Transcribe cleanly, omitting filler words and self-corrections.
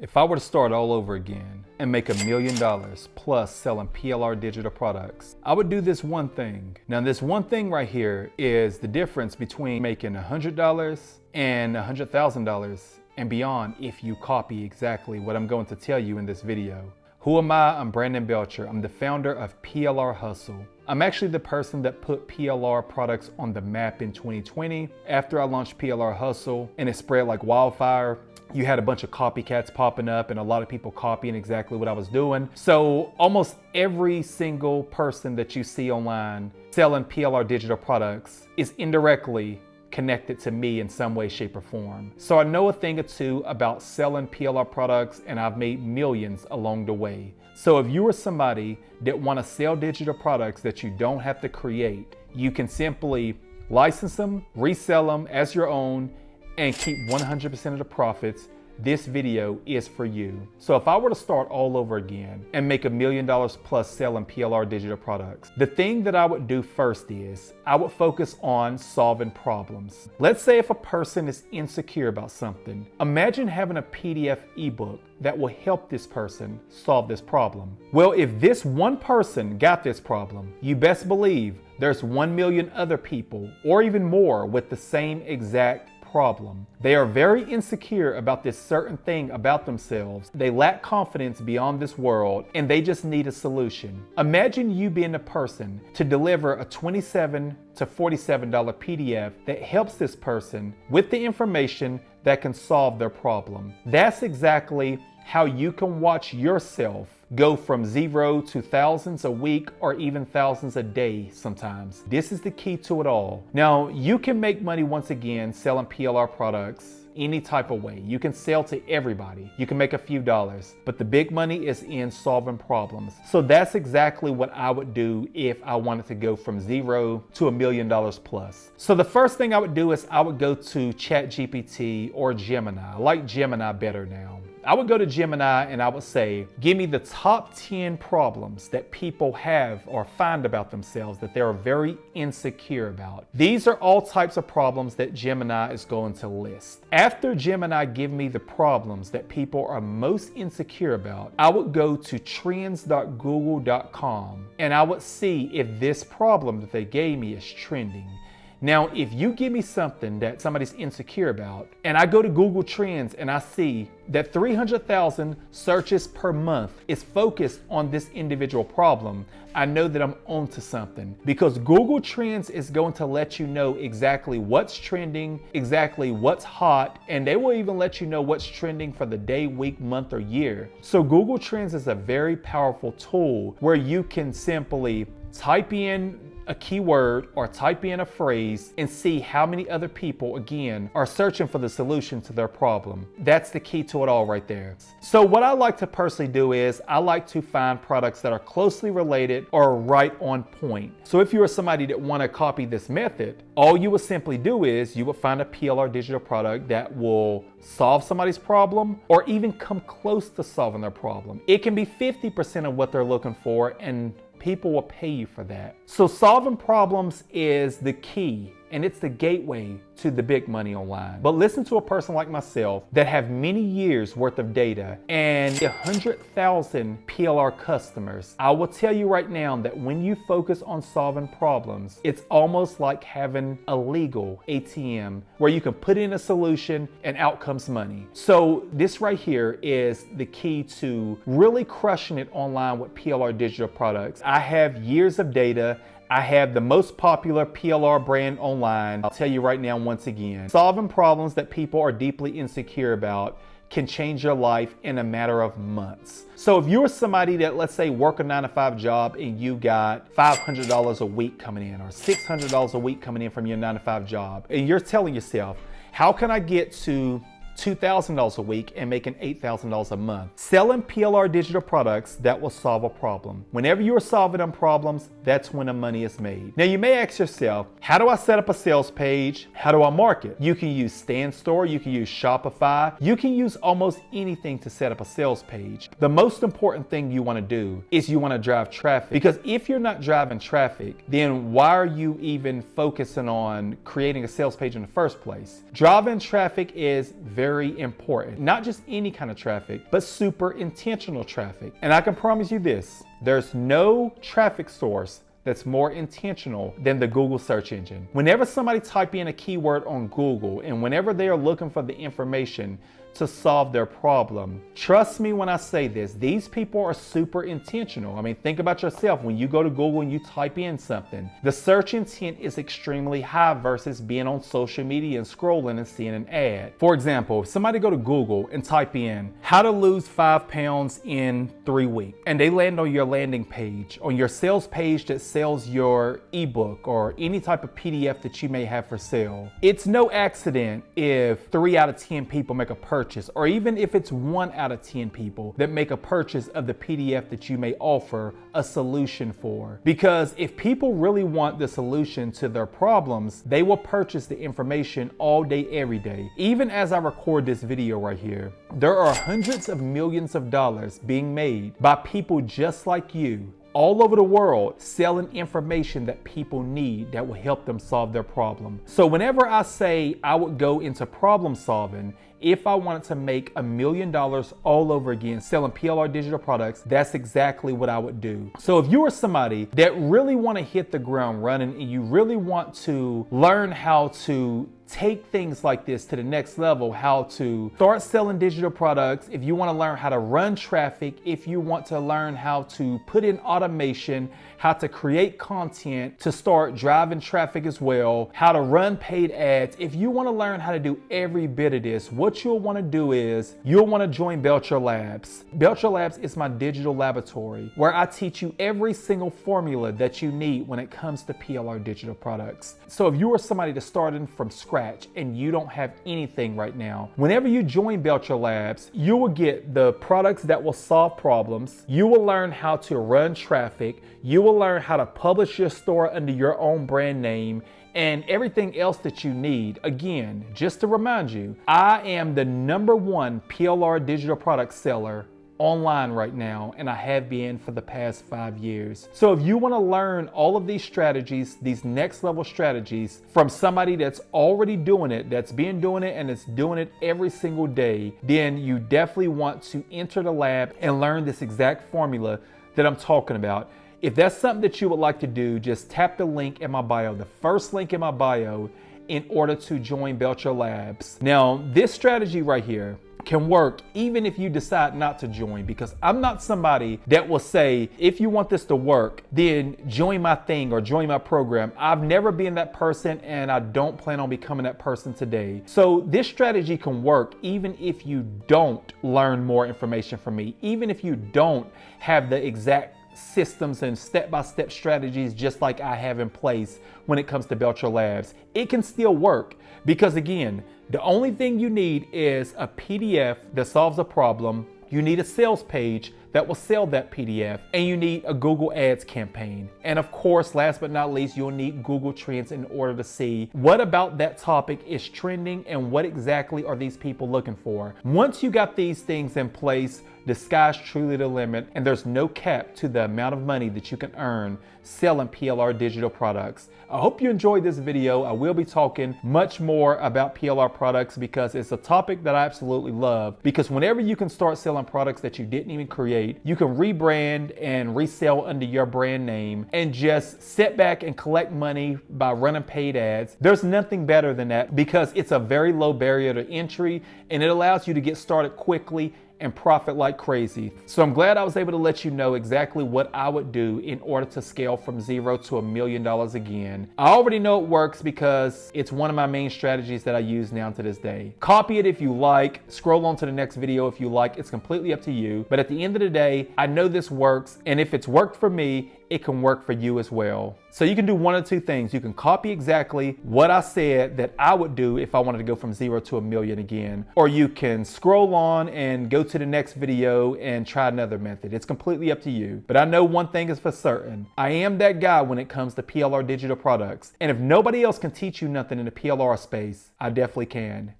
If I were to start all over again and make $1 million plus selling PLR digital products, I would do this one thing. Now, this one thing right here is the difference between making $100 and $100,000 and beyond if you copy exactly what I'm going to tell you in this video. Who am I? I'm Brandon Belcher. I'm the founder of PLR Hustle. I'm actually the person that put PLR Products on the map in 2020. After I launched PLR Hustle and it spread like wildfire, you had a bunch of copycats popping up and a lot of people copying exactly what I was doing. So almost every single person that you see online selling PLR digital products is indirectly connected to me in some way, shape, or form. So I know a thing or two about selling PLR products, and I've made millions along the way. So if you are somebody that want to sell digital products that you don't have to create, you can simply license them, resell them as your own, and keep 100% of the profits. This video is for you. So if I were to start all over again and make $1 million plus selling PLR digital products, the thing that I would do first is I would focus on solving problems. Let's say if a person is insecure about something, imagine having a PDF ebook that will help this person solve this problem. Well, if this one person got this problem, you best believe there's 1 million other people or even more with the same exact problem. They are very insecure about this certain thing about themselves. They lack confidence beyond this world and they just need a solution. Imagine you being the person to deliver a $27 to $47 PDF that helps this person with the information that can solve their problem. That's exactly how you can watch yourself go from 0 to thousands a week or even thousands a day sometimes. This is the key to it all. Now, you can make money once again selling PLR products any type of way. You can sell to everybody. You can make a few dollars, but the big money is in solving problems. So that's exactly what I would do if I wanted to go from 0 to $1 million plus. So the first thing I would do is I would go to ChatGPT or Gemini. I like Gemini better now. I would go to Gemini and I would say, give me the top 10 problems that people have or find about themselves that they're very insecure about. These are all types of problems that Gemini is going to list. After Gemini give me the problems that people are most insecure about, I would go to trends.google.com and I would see if this problem that they gave me is trending. Now, if you give me something that somebody's insecure about, and I go to Google Trends and I see that 300,000 searches per month is focused on this individual problem, I know that I'm onto something, because Google Trends is going to let you know exactly what's trending, exactly what's hot, and they will even let you know what's trending for the day, week, month, or year. So Google Trends is a very powerful tool where you can simply type in a keyword or type in a phrase and see how many other people, again, are searching for the solution to their problem. That's the key to it all right there. So what I like to personally do is I like to find products that are closely related or right on point. So if you are somebody that want to copy this method, all you would simply do is you would find a PLR digital product that will solve somebody's problem or even come close to solving their problem. It can be 50% of what they're looking for, and people will pay you for that. So solving problems is the key, and it's the gateway to the big money online. But listen to a person like myself that have many years worth of data and 100,000 PLR customers. I will tell you right now that when you focus on solving problems, it's almost like having a legal ATM where you can put in a solution and out comes money. So this right here is the key to really crushing it online with PLR digital products. I have years of data. I have the most popular PLR brand online. I'll tell you right now, once again, solving problems that people are deeply insecure about can change your life in a matter of months. So if you're somebody that, let's say, work a 9-to-5 job and you got $500 a week coming in or $600 a week coming in from your 9-to-5 job, and you're telling yourself, how can I get to $2,000 a week and making $8,000 a month? Selling PLR digital products that will solve a problem. Whenever you are solving them problems, that's when the money is made. Now you may ask yourself, how do I set up a sales page? How do I market? You can use Stand Store, you can use Shopify, you can use almost anything to set up a sales page. The most important thing you want to do is you want to drive traffic, because if you're not driving traffic, then why are you even focusing on creating a sales page in the first place? Driving traffic is very very important. Not just any kind of traffic, but super intentional traffic. And I can promise you this, there's no traffic source that's more intentional than the Google search engine. Whenever somebody type in a keyword on Google and whenever they are looking for the information to solve their problem, trust me when I say this, these people are super intentional. I mean, think about yourself. When you go to Google and you type in something, the search intent is extremely high versus being on social media and scrolling and seeing an ad. For example, if somebody go to Google and type in how to lose 5 pounds in 3 weeks, and they land on your landing page, on your sales page that sells your ebook or any type of PDF that you may have for sale, it's no accident if 3 out of 10 people make a purchase, or even if it's 1 out of 10 people that make a purchase of the PDF that you may offer a solution for. Because if people really want the solution to their problems, they will purchase the information all day, every day. Even as I record this video right here, there are hundreds of millions of dollars being made by people just like you all over the world selling information that people need that will help them solve their problem. So whenever I say I would go into problem solving, if I wanted to make $1 million all over again selling PLR digital products, that's exactly what I would do. So if you are somebody that really want to hit the ground running and you really want to learn how to take things like this to the next level, how to start selling digital products, if you want to learn how to run traffic, if you want to learn how to put in automation, how to create content to start driving traffic as well, how to run paid ads, if you want to learn how to do every bit of this, what you'll want to do is you'll want to join Belcher Labs. Belcher Labs is my digital laboratory where I teach you every single formula that you need when it comes to PLR digital products. So if you are somebody that's starting from scratch and you don't have anything right now, whenever you join Belcher Labs, you will get the products that will solve problems. You will learn how to run traffic. You will learn how to publish your store under your own brand name and everything else that you need. Again, just to remind you, I am the #1 PLR digital product seller online right now, and I have been for the past 5 years. So if you want to learn all of these strategies, these next level strategies from somebody that's already doing it, that's been doing it and it's doing it every single day, then you definitely want to enter the lab and learn this exact formula that I'm talking about. If that's something that you would like to do, just tap the link in my bio, the first link in my bio, in order to join Belcher Labs. Now, this strategy right here can work even if you decide not to join, because I'm not somebody that will say, if you want this to work, then join my thing or join my program. I've never been that person and I don't plan on becoming that person today. So this strategy can work even if you don't learn more information from me, even if you don't have the exact systems and step-by-step strategies just like I have in place when it comes to Belcher Labs. It can still work because, again, the only thing you need is a PDF that solves a problem. You need a sales page that will sell that PDF, and you need a Google Ads campaign. And of course, last but not least, you'll need Google Trends in order to see what about that topic is trending and what exactly are these people looking for. Once you got these things in place, the sky's truly the limit, and there's no cap to the amount of money that you can earn selling PLR digital products. I hope you enjoyed this video. I will be talking much more about PLR products because it's a topic that I absolutely love, because whenever you can start selling products that you didn't even create, you can rebrand and resell under your brand name and just sit back and collect money by running paid ads. There's nothing better than that because it's a very low barrier to entry and it allows you to get started quickly and profit like crazy. So I'm glad I was able to let you know exactly what I would do in order to scale from 0 to $1 million again. I already know it works because it's one of my main strategies that I use now to this day. Copy it if you like, scroll on to the next video if you like, it's completely up to you. But at the end of the day, I know this works, and if it's worked for me, it can work for you as well. So you can do one of two things. You can copy exactly what I said that I would do if I wanted to go from 0 to $1 million again, or you can scroll on and go to the next video and try another method. It's completely up to you. But I know one thing is for certain. I am that guy when it comes to PLR digital products. And if nobody else can teach you nothing in the PLR space, I definitely can.